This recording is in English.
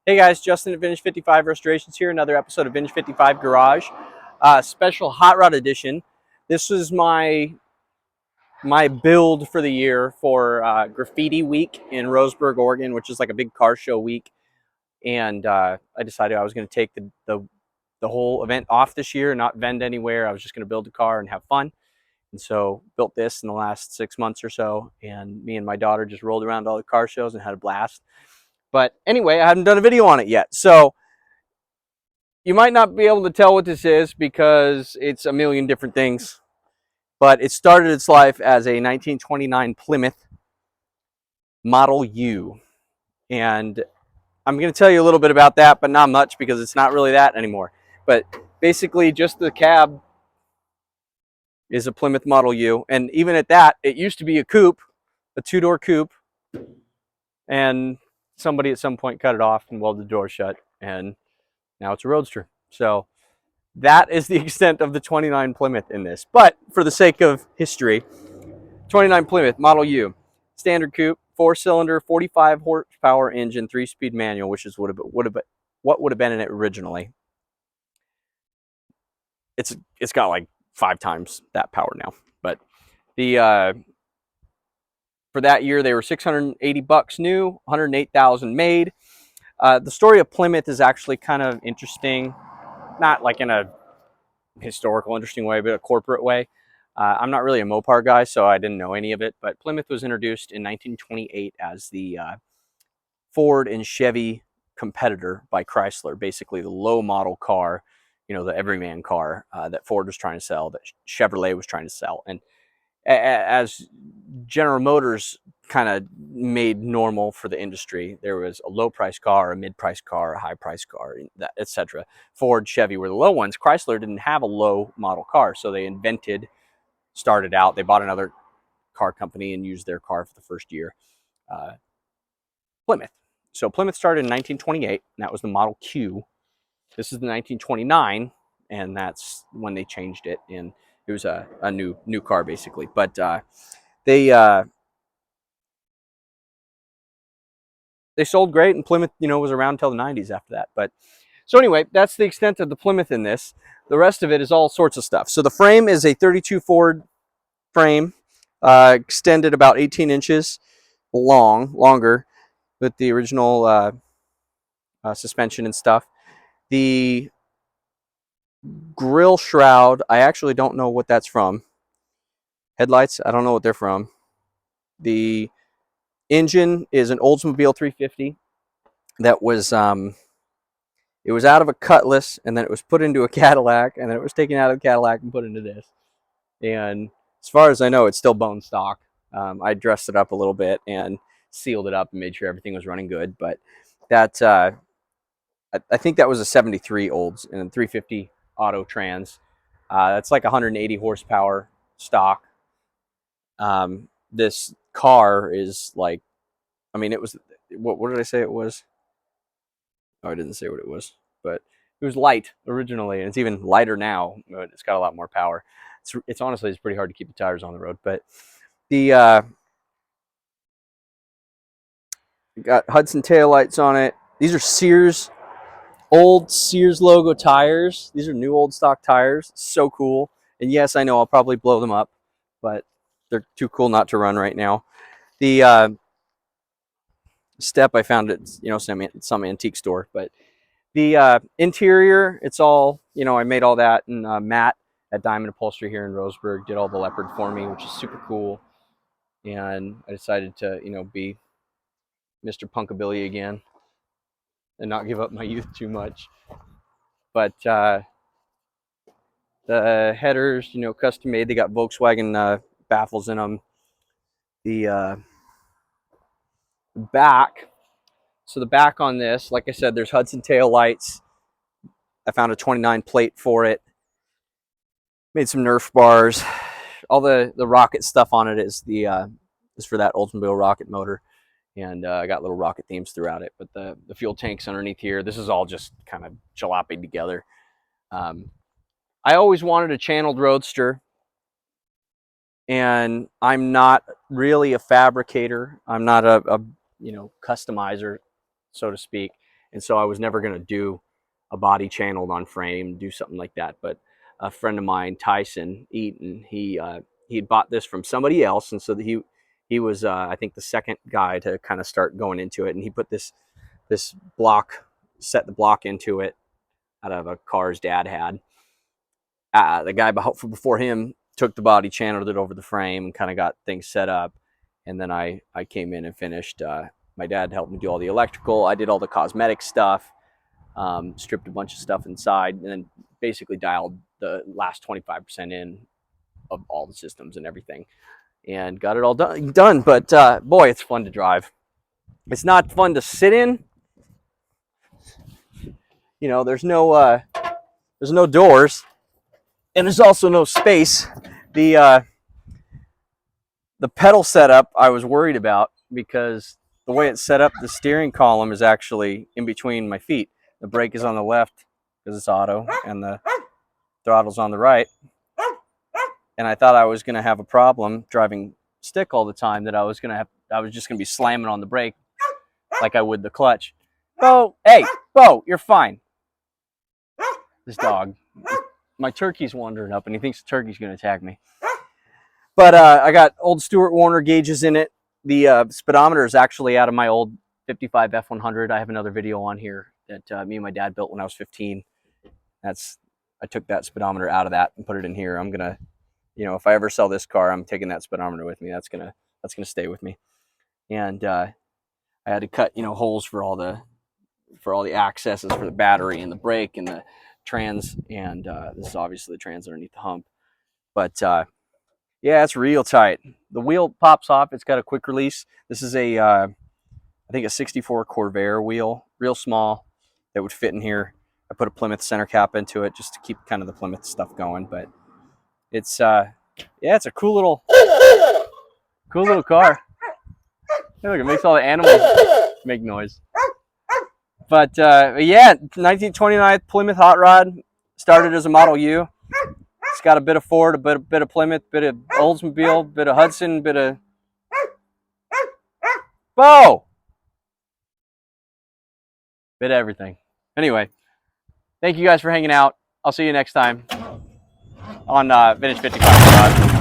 Hey guys, Justin at V55 Restorations here. Another episode of V55 Garage, special hot rod edition. This was my build for the year for Graffiti Week in Roseburg, Oregon, which is like a big car show week. And I decided I was going to take the whole event off this year, not vend anywhere. I was just going to build a car and have fun. And so built this in the last 6 months or so. And me and my daughter just rolled around all the car shows and had a blast. But anyway, I haven't done a video on it yet. So you might not be able to tell what this is because it's a million different things. But it started its life as a 1929 Plymouth Model U. And I'm going to tell you a little bit about that, but not much because it's not really that anymore. But basically just the cab is a Plymouth Model U. And even at that, it used to be a coupe, a two-door coupe. And somebody at some point cut it off and welded the door shut. And now it's a Roadster. So that is the extent of the 29 Plymouth in this. But for the sake of history, 29 Plymouth Model U, standard coupe, 4-cylinder, 45 horsepower engine, 3-speed manual, which is what would have been in it originally. It's got like 5 times that power now. But the for that year they were $680 new, 108,000 made. The story of Plymouth is actually kind of interesting, not like in a historical interesting way, but a corporate way. I'm not really a Mopar guy, so I didn't know any of it, but Plymouth was introduced in 1928 as the Ford and Chevy competitor by Chrysler, basically the low model car, you know, the everyman car that Ford was trying to sell, that Chevrolet was trying to sell. And as General Motors kind of made normal for the industry, there was a low price car, a mid price car, a high price car, etc. Ford, Chevy were the low ones. Chrysler didn't have a low model car, so they started out, they bought another car company and used their car for the first year, Plymouth. So Plymouth started in 1928, and that was the Model Q. This is the 1929, and that's when they changed it, and it was a new car basically. But they sold great, and Plymouth, you know, was around until the 90s after that. But so anyway, that's the extent of the Plymouth in this. The rest of it is all sorts of stuff. So the frame is a 32 Ford frame, extended about 18 inches longer, with the original suspension and stuff. The grill shroud, I actually don't know what that's from. Headlights, I don't know what they're from. The engine is an Oldsmobile 350 that was it was out of a Cutlass, and then it was put into a Cadillac, and then it was taken out of the Cadillac and put into this. And as far as I know, it's still bone stock. I dressed it up a little bit and sealed it up and made sure everything was running good. But that I think that was a 73 Olds and 350 auto trans. That's like 180 horsepower stock. This car is like, I mean, it was, what did I say it was? Oh, I didn't say what it was, but it was light originally, and it's even lighter now, but it's got a lot more power. It's honestly, it's pretty hard to keep the tires on the road. But the got Hudson taillights on it. These are old Sears logo tires. These are new old stock tires. So cool. And yes, I know I'll probably blow them up, but they're too cool not to run right now. The step I found at, you know, some antique store. But the interior, it's all, you know, I made all that, and Matt at Diamond Upholstery here in Roseburg did all the leopard for me, which is super cool. And I decided to, you know, be Mr. Punkabilly again and not give up my youth too much. But the headers, you know, custom made. They got Volkswagen baffles in them. The back, so the back on this, like I said, there's Hudson tail lights. I found a 29 plate for it. Made some Nerf bars. All the rocket stuff on it is for that Oldsmobile rocket motor, and I got little rocket themes throughout it. But the fuel tanks underneath here, this is all just kind of jalapeed together. I always wanted a channeled Roadster, and I'm not really a fabricator. I'm not a you know, customizer, so to speak. and so I was never going to do a body channeled on frame, do something like that. But a friend of mine, Tyson Eaton, he had bought this from somebody else, and so he was I think the second guy to kind of start going into it, and he put this block, set the block into it out of a car his dad had. The guy before him took the body, channeled it over the frame, and kind of got things set up. And then I came in and finished. My dad helped me do all the electrical. I did all the cosmetic stuff, stripped a bunch of stuff inside, and then basically dialed the last 25% in of all the systems and everything, and got it all done. But boy, it's fun to drive. It's not fun to sit in. You know, there's no doors, and there's also no space. The pedal setup I was worried about, because the way it's set up, the steering column is actually in between my feet. The brake is on the left because it's auto, and the throttle's on the right. And I thought I was going to have a problem driving stick all the time, that I was just going to be slamming on the brake like I would the clutch. Bo, hey, Bo, you're fine. This dog, my turkey's wandering up, and he thinks the turkey's going to attack me. But I got old Stuart Warner gauges in it. The speedometer is actually out of my old 55 F100. I have another video on here that me and my dad built when I was 15. I took that speedometer out of that and put it in here. I'm gonna, if I ever sell this car, I'm taking that speedometer with me. That's gonna stay with me. And I had to cut holes for all the accesses for the battery and the brake and the trans, and this is obviously the trans underneath the hump. But yeah, it's real tight. The wheel pops off. It's got a quick release. This is I think a 64 Corvair wheel, real small, that would fit in here. I put a Plymouth center cap into it just to keep kind of the Plymouth stuff going. But it's yeah, it's a cool little car. Hey, look, it makes all the animals make noise. But yeah, 1929 Plymouth hot rod. Started as a Model U. It's got a bit of Ford, a bit of Plymouth, bit of Oldsmobile, bit of Hudson, bit of Bo, bit of everything. Anyway, thank you guys for hanging out. I'll see you next time on Vintage 55 Garage.